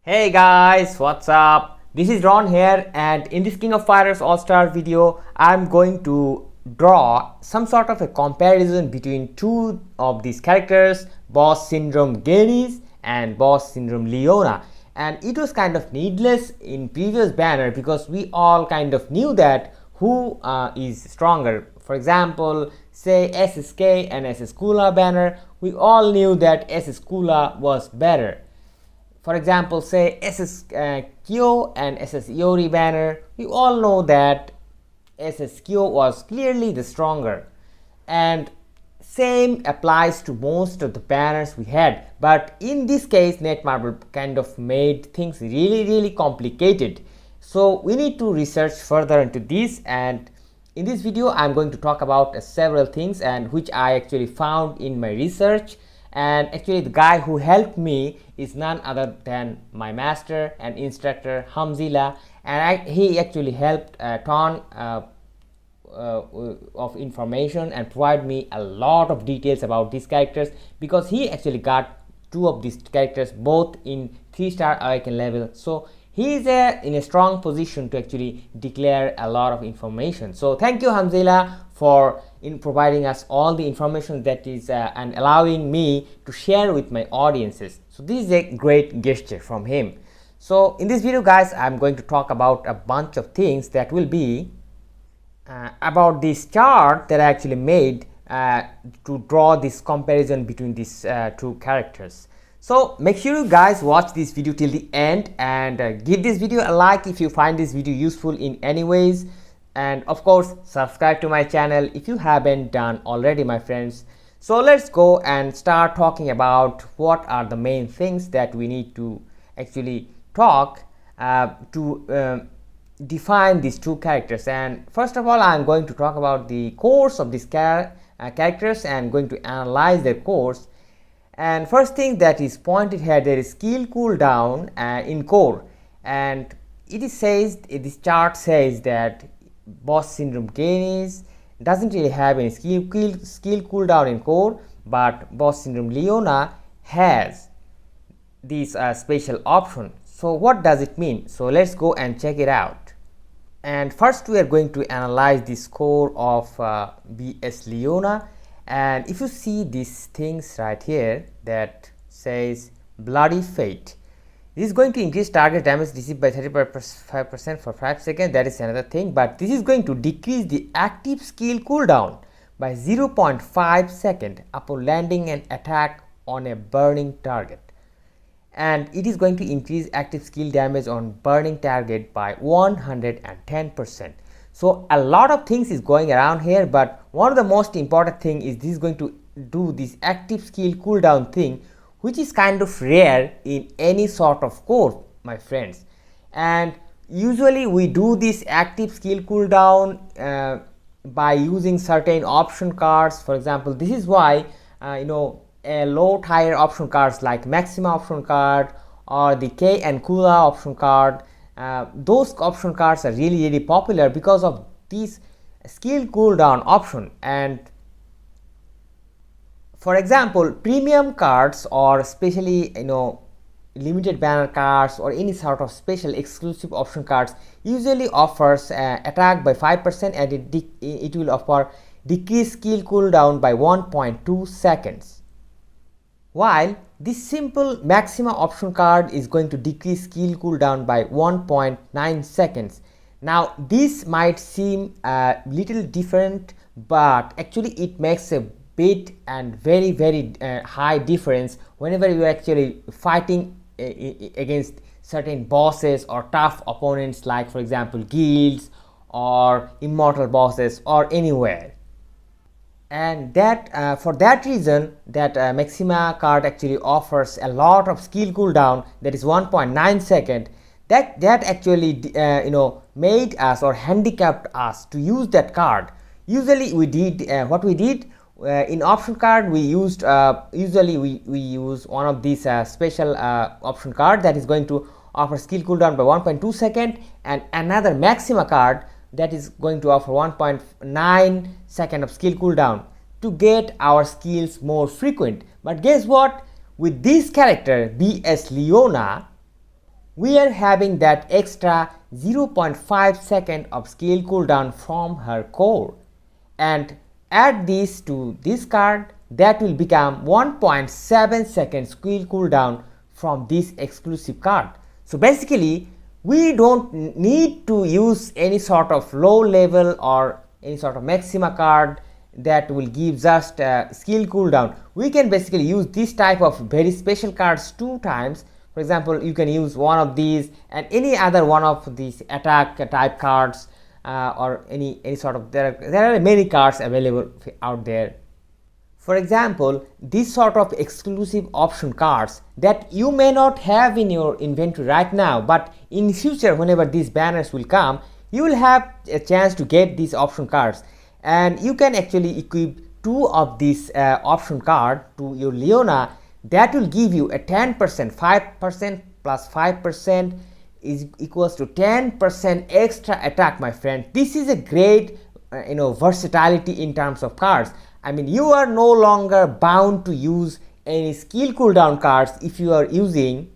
Hey guys, what's up? This is Ron here, and in this King of Fighters All-Star video, I'm going to draw some sort of a comparison between two of these characters, Boss Syndrome Goenitz and Boss Syndrome Leona. And it was kind of needless in previous banner because we all kind of knew that who is stronger. For example, say SSK and SS Kula banner, we all knew that SS Kula was better. For example, say SS Kyo and SS Iori banner, we all know that SS Kyo was clearly the stronger. And same applies to most of the banners we had. But in this case, Netmarble kind of made things really complicated. So we need to research further into this, and in this video I'm going to talk about several things and which I actually found in my research. And actually the guy who helped me is none other than my master and instructor Hamzila, and he actually helped a ton of information and provide me a lot of details about these characters, because he actually got two of these characters both in 3-star awaken level. So he is in a strong position to actually declare a lot of information. So thank you Hamzila for providing us all the information that is and allowing me to share with my audiences. So this is a great gesture from him. So in this video guys, I'm going to talk about a bunch of things that will be about this chart that I actually made to draw this comparison between these two characters. So make sure you guys watch this video till the end, and give this video a like if you find this video useful in any ways, and of course subscribe to my channel if you haven't done already, my friends. So let's go and start talking about what are the main things that we need to actually talk to define these two characters. And first of all, I'm going to talk about the course of these characters and going to analyze their course. And first thing that is pointed here, there is skill cooldown in core, and it says, this chart says that Boss Syndrome Goenitz doesn't really have any skill cooldown in core, but Boss Syndrome Leona has this special option. So what does it mean? So let's go and check it out. And first we are going to analyze the score of BS Leona. And if you see these things right here that says Bloody Fate, this is going to increase target damage received by 35% for 5 seconds. That is another thing, but this is going to decrease the active skill cooldown by 0.5 second upon landing an attack on a burning target, and it is going to increase active skill damage on burning target by 110%. So a lot of things is going around here, but one of the most important thing is this is going to do this active skill cooldown thing, which is kind of rare in any sort of core, my friends. And usually we do this active skill cooldown by using certain option cards. For example, this is why a low tier option cards like Maxima option card or the K and Kula option card, those option cards are really popular because of this skill cooldown option. And for example, premium cards or especially limited banner cards or any sort of special exclusive option cards usually offers attack by 5%, and it will offer decrease skill cooldown by 1.2 seconds, while this simple Maxima option card is going to decrease skill cooldown by 1.9 seconds. Now this might seem a little different, but actually it makes a big and very high difference whenever you are actually fighting against certain bosses or tough opponents, like for example guilds or immortal bosses or anywhere. And that for that reason, that Maxima card actually offers a lot of skill cooldown, that is 1.9 second. That actually made us or handicapped us to use that card. Usually we did what we did in option card, we used usually we use one of these special option card that is going to offer skill cooldown by 1.2 second, and another Maxima card that is going to offer 1.9 second of skill cooldown to get our skills more frequent. But guess what, with this character BS Leona, we are having that extra 0.5 second of skill cooldown from her core, and add this to this card, that will become 1.7 seconds skill cooldown from this exclusive card. So basically we don't need to use any sort of low level or any sort of maxima card that will give just skill cooldown. We can basically use this type of very special cards 2 times. For example, you can use one of these and any other one of these attack type cards, or any sort of, there are many cards available out there. For example, this sort of exclusive option cards that you may not have in your inventory right now, but in future whenever these banners will come, you will have a chance to get these option cards, and you can actually equip 2 of these option card to your Leona. That will give you a 10%, 5% plus 5% is equals to 10% extra attack, my friend. This is a great versatility in terms of cards. I mean, you are no longer bound to use any skill cooldown cards if you are using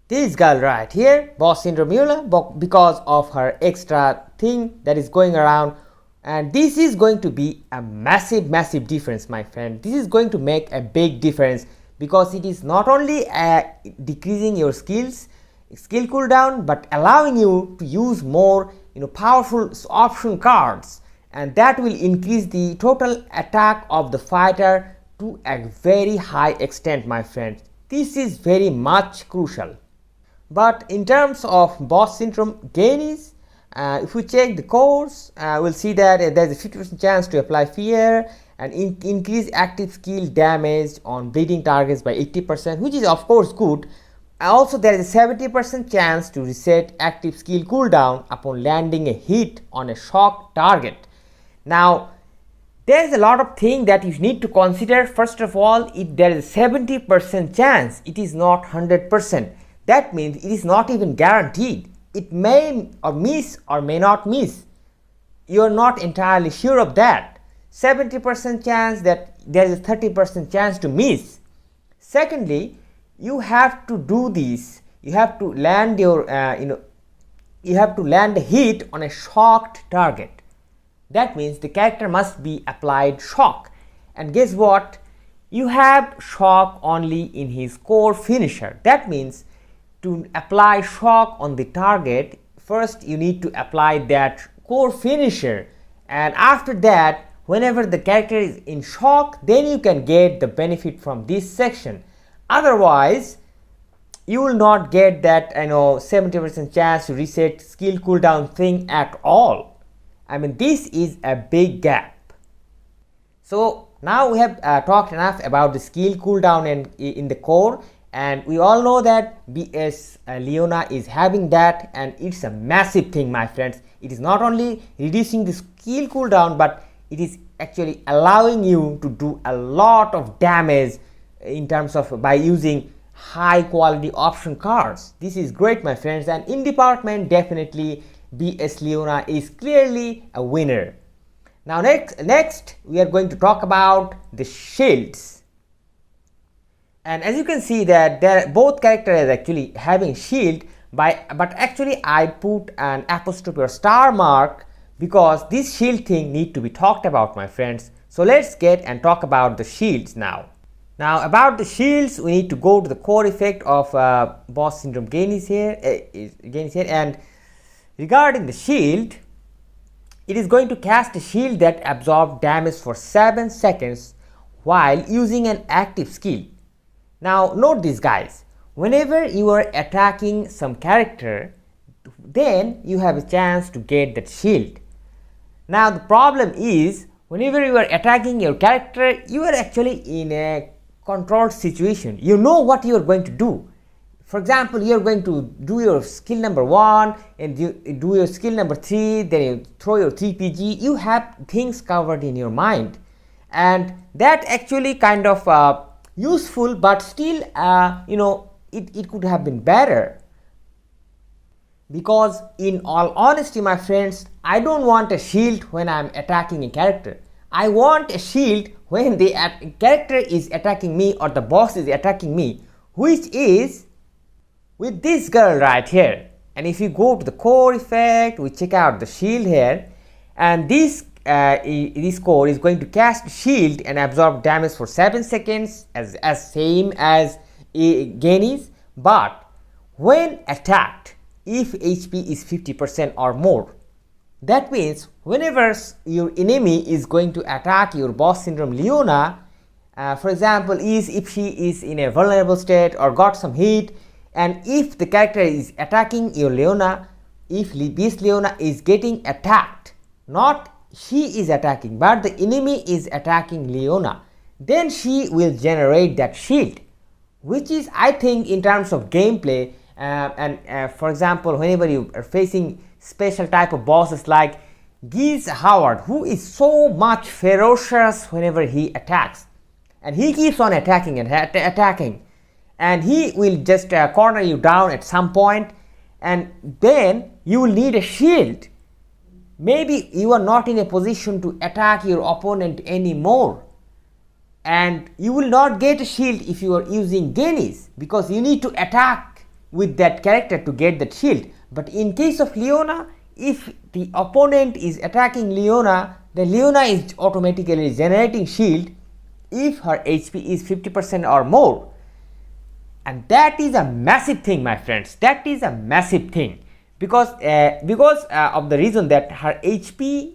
this girl right here, Boss Syndrome Leona, because of her extra thing that is going around. And this is going to be a massive difference, my friend. This is going to make a big difference, because it is not only decreasing your skill cooldown, but allowing you to use more powerful option cards, and that will increase the total attack of the fighter to a very high extent, my friend. This is very much crucial. But in terms of Boss Syndrome Goenitz, if we check the cores, we'll see that there's a 50% chance to apply fear and increase active skill damage on bleeding targets by 80%, which is of course good. Also, there is a 70% chance to reset active skill cooldown upon landing a hit on a shock target. Now, there is a lot of things that you need to consider. First of all, if there is a 70% chance, it is not 100%. That means it is not even guaranteed. It may or miss or may not miss. You are not entirely sure of that. 70% chance that there is a 30% chance to miss. Secondly, you have to do this. You have to land your you have to land a hit on a shocked target. That means the character must be applied shock. And guess what? You have shock only in his core finisher. That means to apply shock on the target, first you need to apply that core finisher, and after that, whenever the character is in shock, then you can get the benefit from this section. Otherwise, you will not get that 70% chance to reset skill cooldown thing at all. I mean, this is a big gap. So now we have talked enough about the skill cooldown in the core, and we all know that BS Leona is having that, and it's a massive thing, my friends. It is not only reducing the skill cooldown, but it is actually allowing you to do a lot of damage in terms of by using high quality option cards. This is great, my friends, and in department definitely BS Leona is clearly a winner. Now next we are going to talk about the shields. And as you can see that both characters are actually having shield, but actually I put an apostrophe or star mark because this shield thing need to be talked about, my friends. So let's get and talk about the shields now. Now about the shields, we need to go to the core effect of Boss Syndrome Goenitz here, and regarding the shield, it is going to cast a shield that absorbs damage for 7 seconds while using an active skill. Now note this, guys, whenever you are attacking some character, then you have a chance to get that shield. Now the problem is, whenever you are attacking your character, you are actually in a controlled situation. You know what you are going to do. For example, you are going to do your skill number 1 and you do your skill number 3, then you throw your 3PG. You have things covered in your mind, and that actually kind of useful, but still it could have been better. Because in all honesty, my friends, I don't want a shield when I am attacking a character. I want a shield when the character is attacking me or the boss is attacking me, which is with this girl right here. And if you go to the core effect, we check out the shield here, and this core is going to cast shield and absorb damage for 7 seconds as same as Goenitz, but when attacked, if HP is 50% or more. That means whenever your enemy is going to attack your boss syndrome Leona, for example, if she is in a vulnerable state or got some hit, and if the character is attacking your Leona, if BS Leona is getting attacked, not she is attacking, but the enemy is attacking Leona, then she will generate that shield, which is, I think, in terms of gameplay, for example, whenever you are facing special type of bosses like Giz Howard, who is so much ferocious whenever he attacks, and he keeps on attacking and attacking, and he will just corner you down at some point, and then you will need a shield. Maybe you are not in a position to attack your opponent anymore, and you will not get a shield if you are using Goenitz, because you need to attack with that character to get that shield. But in case of Leona, if the opponent is attacking Leona, then Leona is automatically generating shield if her HP is 50% or more. And that is a massive thing, my friends. That is a massive thing, because of the reason that her HP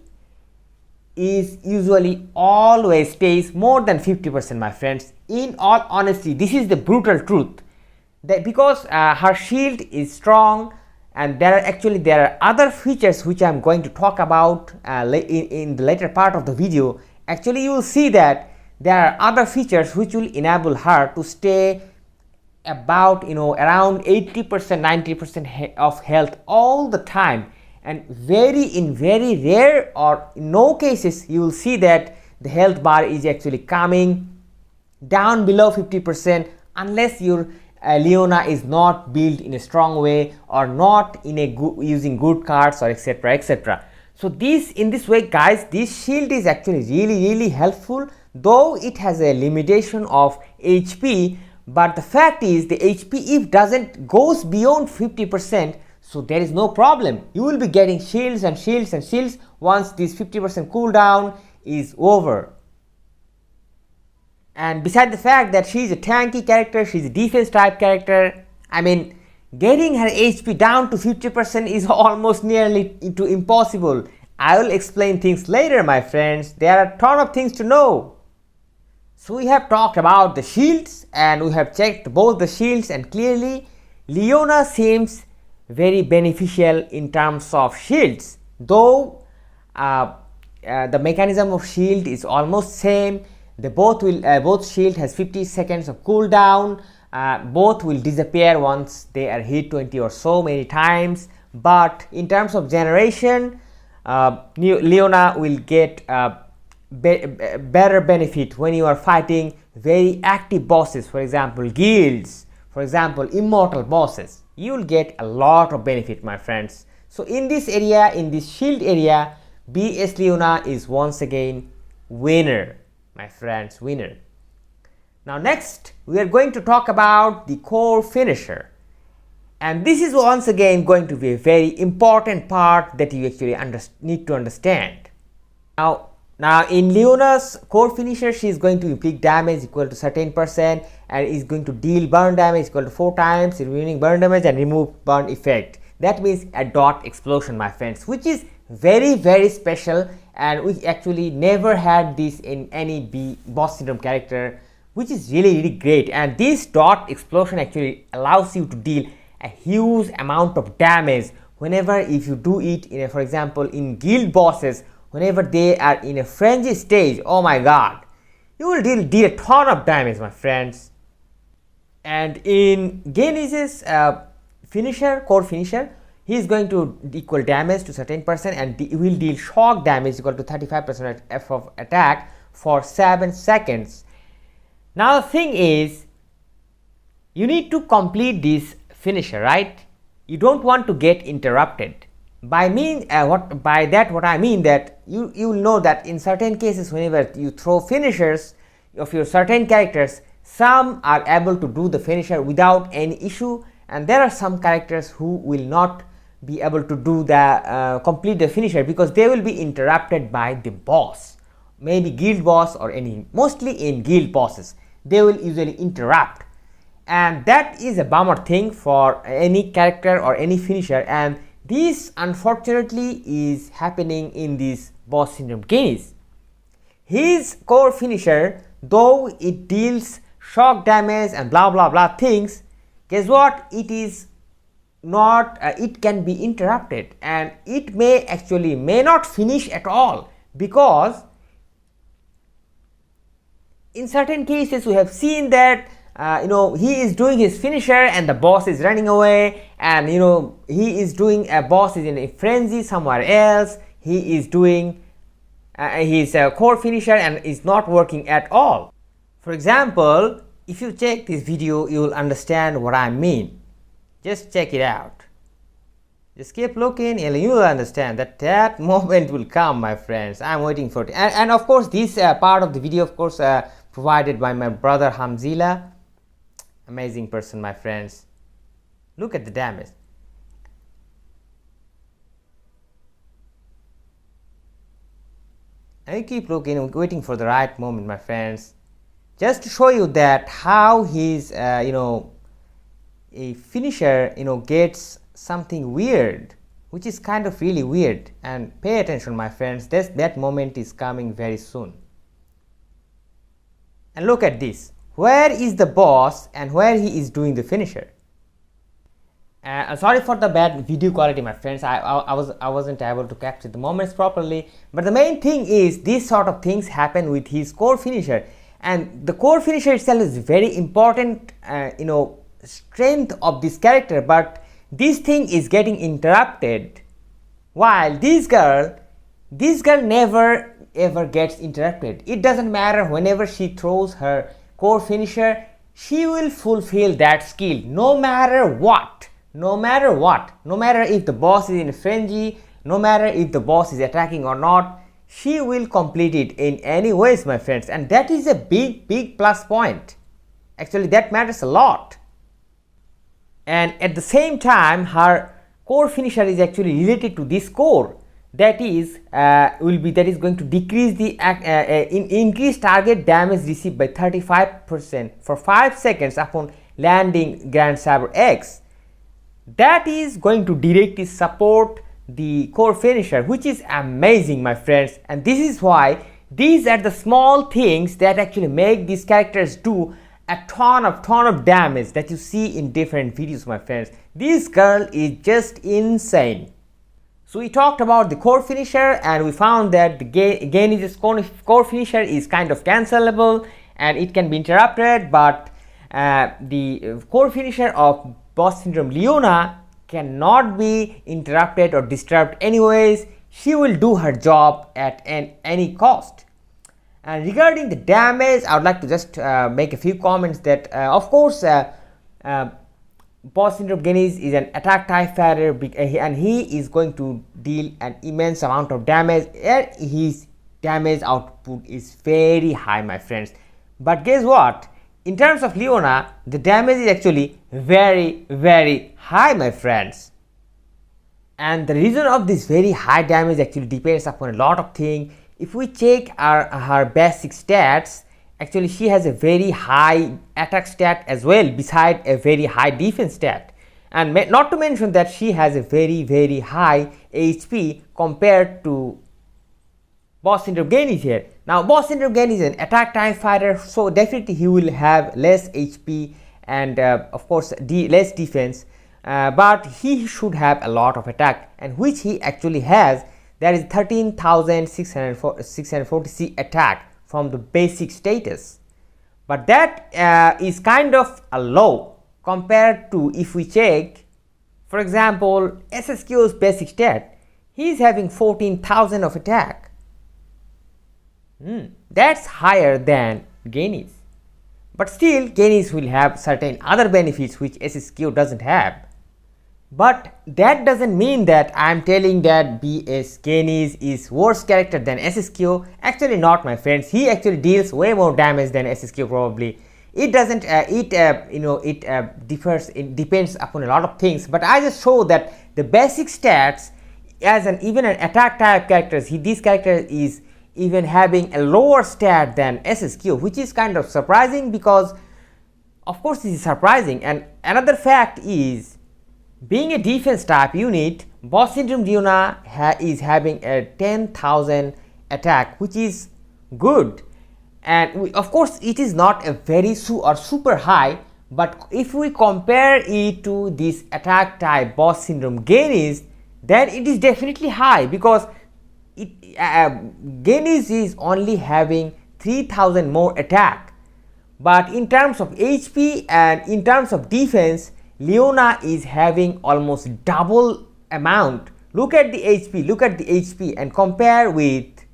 is usually always stays more than 50%, my friends. In all honesty, this is the brutal truth, that because her shield is strong, and there are other features which I am going to talk about in the later part of the video. Actually, you will see that there are other features which will enable her to stay about around 80% 90% of health all the time, and in very rare or in no cases you will see that the health bar is actually coming down below 50% unless your Leona is not built in a strong way or not in a using good cards or etc etc. So in this way, guys, this shield is actually really helpful, though it has a limitation of HP. But the fact is, the HP if goes beyond 50%, so there is no problem. You will be getting shields and shields and shields once this 50% cooldown is over. And beside the fact that she is a tanky character, she is a defense type character, I mean, getting her HP down to 50% is almost nearly impossible. I will explain things later, my friends. There are a ton of things to know. So we have talked about the shields, and we have checked both the shields, and clearly Leona seems very beneficial in terms of shields, though the mechanism of shield is almost same. Both shield has 50 seconds of cooldown. Both will disappear once they are hit 20 or so many times, but in terms of generation, Leona will get better benefit when you are fighting very active bosses, for example guilds, for example immortal bosses. You will get a lot of benefit, my friends. So in this area, in this shield area, BS Leona is once again winner, my friends, winner. Now next we are going to talk about the core finisher, and this is once again going to be a very important part that you actually need to understand. Now in Leona's core finisher, she is going to inflict damage equal to certain percent, and is going to deal burn damage equal to 4 times, remaining burn damage, and remove burn effect. That means a dot explosion, my friends, which is very special, and we actually never had this in any boss syndrome character, which is really great. And this dot explosion actually allows you to deal a huge amount of damage whenever if you do it in for example in guild bosses, whenever they are in a frenzy stage. Oh my god, you will deal a ton of damage, my friends. And in Goenitz's core finisher, he is going to equal damage to certain percent, and will deal shock damage equal to 35% of attack for 7 seconds. Now the thing is, you need to complete this finisher, right? You don't want to get interrupted. What I mean that you will know that in certain cases, whenever you throw finishers of your certain characters, some are able to do the finisher without any issue, and there are some characters who will not be able to do the complete the finisher because they will be interrupted by the boss, maybe guild boss or any, mostly in guild bosses they will usually interrupt, and that is a bummer thing for any character or any finisher, and this unfortunately is happening in this boss syndrome Goenitz. His core finisher, though it deals shock damage and blah blah blah things, guess what, it is not it can be interrupted and it may not finish at all, because in certain cases we have seen that he is doing his finisher and the boss is running away, and he is doing a boss is in a frenzy somewhere else, he is doing his core finisher and is not working at all. For example, if you check this video you will understand what I mean. Just check it out, just keep looking and you will understand that moment will come, my friends. I'm waiting for it, and of course this part of the video of course provided by my brother Hamzila. Amazing person, my friends. Look at the damage. And you keep looking, waiting for the right moment, my friends, just to show you that how his a finisher gets something weird, which is kind of really weird. And pay attention, my friends, that moment is coming very soon. And look at this, where is the boss and where he is doing the finisher. Sorry for the bad video quality, my friends. I wasn't able to capture the moments properly, but the main thing is these sort of things happen with his core finisher, and the core finisher itself is very important strength of this character, but this thing is getting interrupted, while this girl never ever gets interrupted. It doesn't matter, whenever she throws her core finisher she will fulfill that skill no matter what, no matter if the boss is in a frenzy, no matter if the boss is attacking or not, she will complete it in any ways, my friends, and that is a big plus point. Actually that matters a lot. And at the same time her core finisher is actually related to this core, that is going to decrease the increase target damage received by 35% for 5 seconds upon landing Grand Saber X. That is going to directly support the core finisher, which is amazing, my friends, and this is why these are the small things that actually make these characters do a ton of damage that you see in different videos, my friends. This girl is just insane. So we talked about the core finisher and we found that the Goenitz's core finisher is kind of cancelable and it can be interrupted, but the core finisher of boss syndrome Leona cannot be interrupted or disturbed anyways. She will do her job at any cost. And regarding the damage, I would like to just make a few comments that of course boss syndrome Goenitz is an attack type fighter and he is going to deal an immense amount of damage, and his damage output is very high, my friends. But guess what, in terms of Leona the damage is actually very high, my friends, and the reason of this very high damage actually depends upon a lot of things. If we check her basic stats, actually she has a very high attack stat as well beside a very high defense stat, and not to mention that she has a very high HP compared to boss syndrome Goenitz here. Now boss syndrome Goenitz is an attack type fighter, so definitely he will have less HP and of course less defense, but he should have a lot of attack, and which he actually has. That is 13,640 attack from the basic status, but that is kind of a low compared to if we check, for example, SSQ's basic stat. He is having 14,000 of attack. That's higher than Goenitz, but still Goenitz will have certain other benefits which SSQ doesn't have. But that doesn't mean that I am telling that BS Goenitz is worse character than SSQ. Actually not, my friends. He actually deals way more damage than SSQ probably. it doesn't it depends upon a lot of things, but I just show that the basic stats as even an attack type characters, this character is even having a lower stat than SSQ, which is kind of surprising, because of course this is surprising. And another fact is, being a defense type unit, Boss Syndrome Leona is having a 10,000 attack, which is good. And of course it is not a very super high, but if we compare it to this attack type Boss Syndrome Goenitz, then it is definitely high, because Goenitz is only having 3,000 more attack. But in terms of HP and in terms of defense, Leona is having almost double amount. Look at the HP, and compare with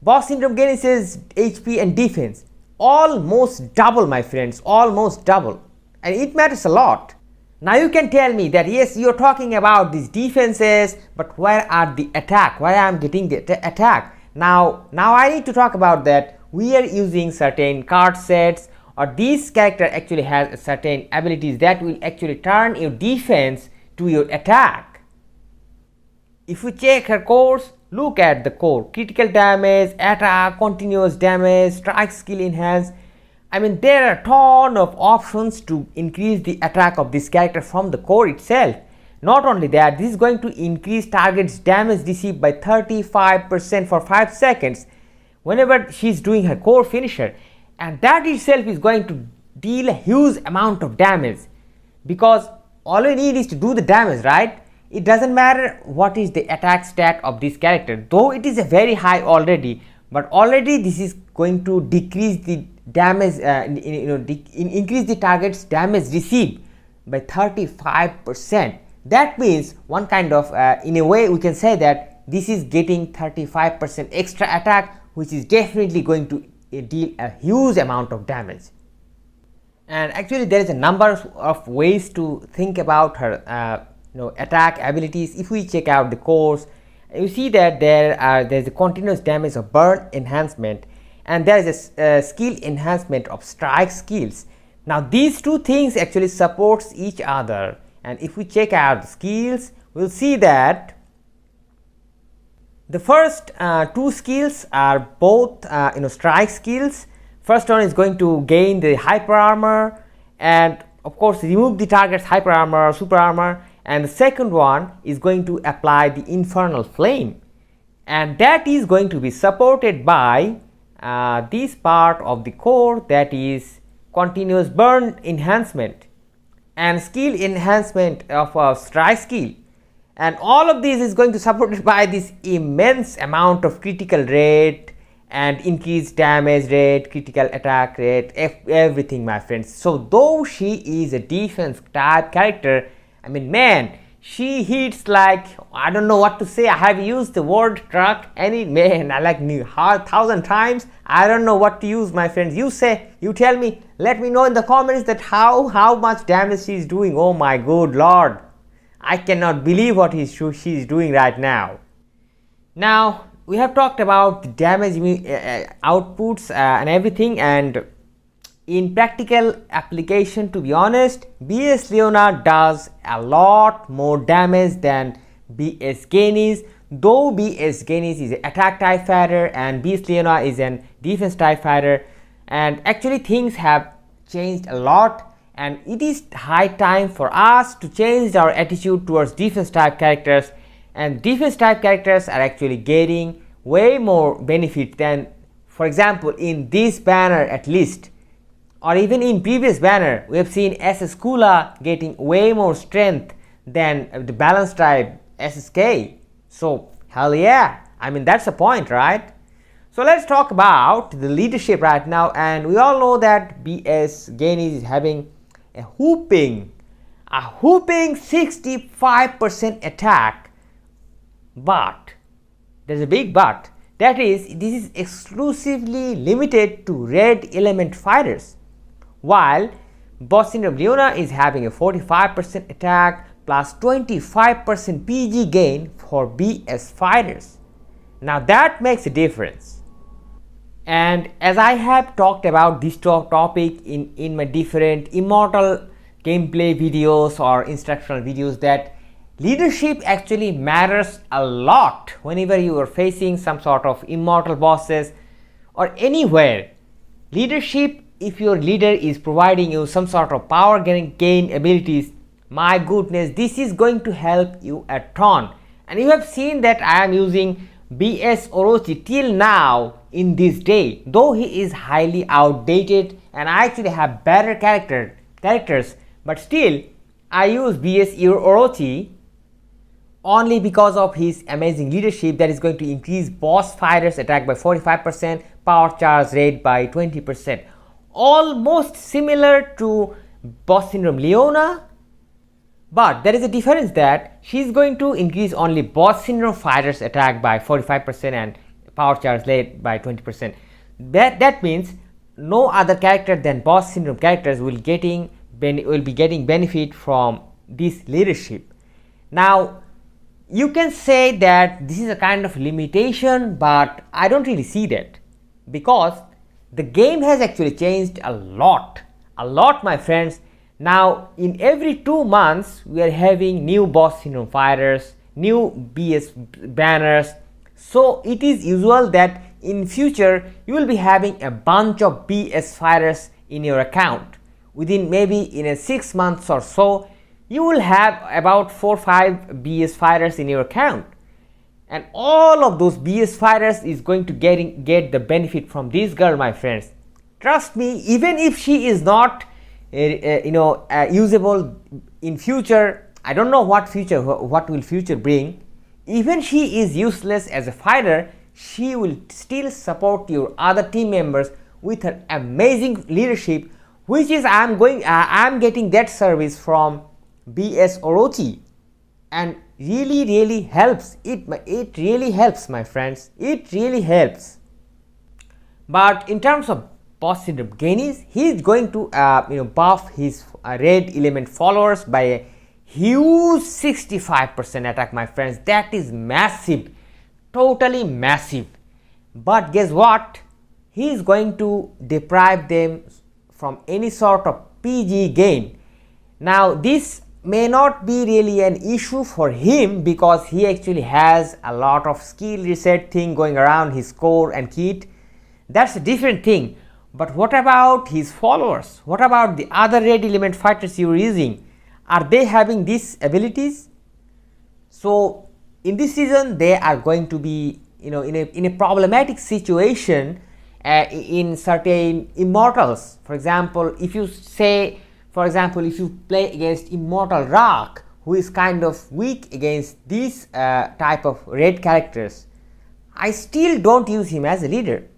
Boss Syndrome Goenitz's HP and defense. Almost double, my friends, almost double. And it matters a lot. Now you can tell me that yes, you're talking about these defenses, but where are the attack? Where I am getting the attack? Now I need to talk about that. We are using certain card sets, or this character actually has certain abilities that will actually turn your defense to your attack. If we check her cores, look at the core: critical damage, attack, continuous damage, strike skill enhance. I mean, there are a ton of options to increase the attack of this character from the core itself. Not only that, this is going to increase target's damage received by 35% for 5 seconds whenever she is doing her core finisher, and that itself is going to deal a huge amount of damage, because all we need is to do the damage, right? It doesn't matter what is the attack stat of this character, though it is a very high already, but already this is going to decrease the damage, increase the target's damage received by 35%. That means one kind of, in a way we can say that this is getting 35% extra attack, which is definitely going to deal a huge amount of damage. And actually there is a number of ways to think about her attack abilities. If we check out the cores, you see that there's a continuous damage of burn enhancement, and there is a skill enhancement of strike skills. Now these two things actually supports each other, and if we check out the skills, we'll see that the first two skills are both strike skills. First one is going to gain the hyper armor and of course remove the target's hyper armor or super armor, and the second one is going to apply the infernal flame, and that is going to be supported by this part of the core, that is continuous burn enhancement and skill enhancement of a strike skill, and all of this is going to supported by this immense amount of critical rate and increased damage rate, critical attack rate, everything, my friends. So though she is a defense type character, I mean, man, she hits like, I don't know what to say. I have used the word truck I like 1,000 times. I don't know what to use, my friends. You tell me, let me know in the comments that how much damage she is doing. Oh my good lord, I cannot believe what she is doing right now. Now we have talked about the damage outputs and everything, and in practical application, to be honest, BS Leona does a lot more damage than BS Goenitz, though BS Goenitz is an attack type fighter and BS Leona is an defense type fighter, and actually things have changed a lot, and it is high time for us to change our attitude towards defense type characters, and defense type characters are actually getting way more benefit than, for example, in this banner at least, or even in previous banner we have seen SS Kula getting way more strength than the balance type SSK. So hell yeah, I mean that's the point, right? So let's talk about the leadership right now, and we all know that BS Goenitz is having a whooping 65% attack, but there's a big but, that is, this is exclusively limited to red element fighters, while Boss Syndrome Leona is having a 45% attack plus 25% PG gain for BS fighters. Now that makes a difference. And as I have talked about this topic in my different immortal gameplay videos or instructional videos, that leadership actually matters a lot whenever you are facing some sort of immortal bosses or anywhere. Leadership, if your leader is providing you some sort of power gain abilities, my goodness, this is going to help you a ton. And you have seen that I am using BS Orochi till now in this day, though he is highly outdated and I actually have better characters, but still I use BS Orochi only because of his amazing leadership that is going to increase boss fighters attack by 45%, power charge rate by 20%. Almost similar to boss syndrome Leona, but there is a difference that she is going to increase only boss syndrome fighters attack by 45% and power charge rate by 20%. That means no other character than boss syndrome characters will be getting benefit from this leadership. Now, you can say that this is a kind of limitation, but I don't really see that, because the game has actually changed a lot, my friends. Now, in every 2 months, we are having new boss syndrome fighters, new BS banners. So it is usual that in future you will be having a bunch of BS fighters in your account. Within maybe in a 6 months or so, you will have about 4 or 5 BS fighters in your account, and all of those BS fighters is going to get the benefit from this girl, my friends. Trust me, even if she is not usable in future, I don't know what will future bring. Even she is useless as a fighter, she will still support your other team members with her amazing leadership, which is I'm getting that service from BS Orochi, and really helps. It really helps, my friends. It really helps. But in terms of boss syndrome Goenitz, he is going to buff his red element followers by a huge 65% attack, my friends. That is massive, totally massive. But guess what? He is going to deprive them from any sort of PG gain. Now, this may not be really an issue for him because he actually has a lot of skill reset thing going around his core and kit. That's a different thing. But what about his followers? What about the other red element fighters you are using? Are they having these abilities? So in this season they are going to be in a problematic situation in certain immortals. For example, if you play against Immortal Rock, who is kind of weak against these type of red characters, I still don't use him as a leader.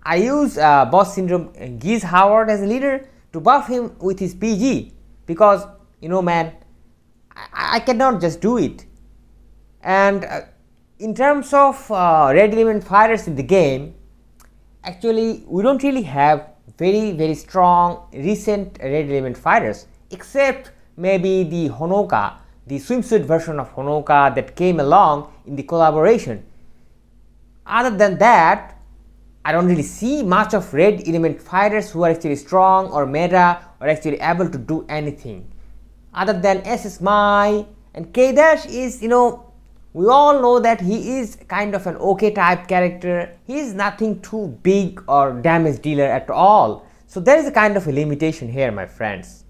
I use boss syndrome Giz Howard as a leader to buff him with his PG, because man, I cannot just do it. And in terms of red element fighters in the game, actually we don't really have very strong recent red element fighters, except maybe the Honoka, the swimsuit version of Honoka that came along in the collaboration. Other than that, I don't really see much of red element fighters who are actually strong or meta or actually able to do anything. Other than SS Mai and K Dash is, we all know that he is kind of an okay type character. He is nothing too big or damage dealer at all. So there is a kind of a limitation here, my friends.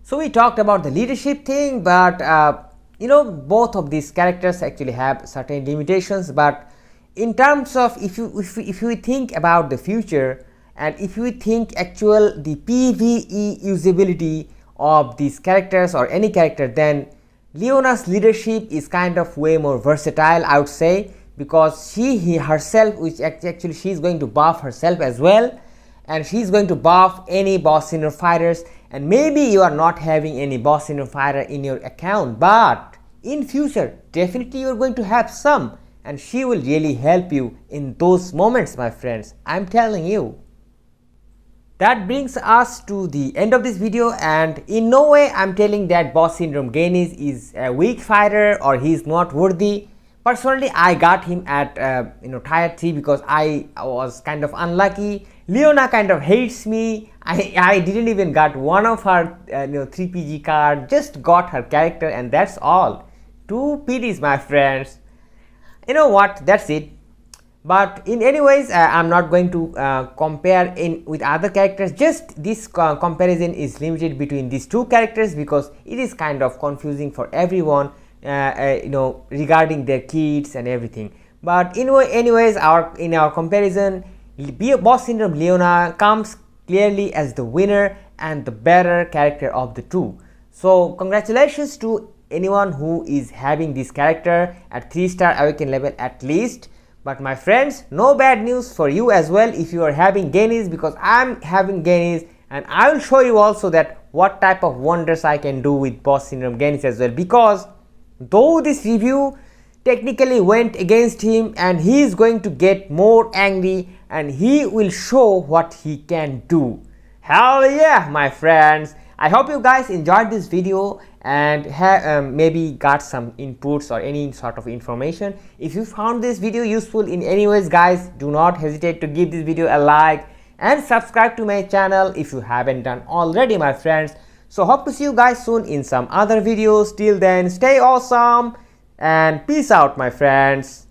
So we talked about the leadership thing, but both of these characters actually have certain limitations. But in terms of if you think about the future, and if you think the PvE usability of these characters or any character, then Leona's leadership is kind of way more versatile, I would say, because she herself, which actually she is going to buff herself as well, and she is going to buff any boss syndrome fighters. And maybe you are not having any boss syndrome fighter in your account, but in future definitely you are going to have some, and she will really help you in those moments, my friends. I'm telling you. That brings us to the end of this video, and in no way I'm telling that boss syndrome Goenitz is a weak fighter or he is not worthy, Personally, I got him at tier 3 because I was kind of unlucky. Leona kind of hates me. I didn't even got one of her 3 PG card, just got her character, and that's all. 2 PDs, my friends. You know what, that's it. But in anyways, I'm not going to compare in with other characters. Just this comparison is limited between these 2 characters because it is kind of confusing for everyone, regarding their kits and everything. But anyways, in our comparison, Boss Syndrome Leona comes clearly as the winner and the better character of the 2. So congratulations to anyone who is having this character at 3-star awaken level at least. But my friends, no bad news for you as well if you are having Goenitz, because I'm having Goenitz, and I will show you also that what type of wonders I can do with Boss Syndrome Goenitz as well, because though this review technically went against him and he is going to get more angry and he will show what he can do. Hell yeah, my friends. I hope you guys enjoyed this video and have maybe got some inputs or any sort of information. If you found this video useful in any ways, guys, do not hesitate to give this video a like and subscribe to my channel if you haven't done already, my friends. So hope to see you guys soon in some other videos. Till then, stay awesome and peace out, my friends.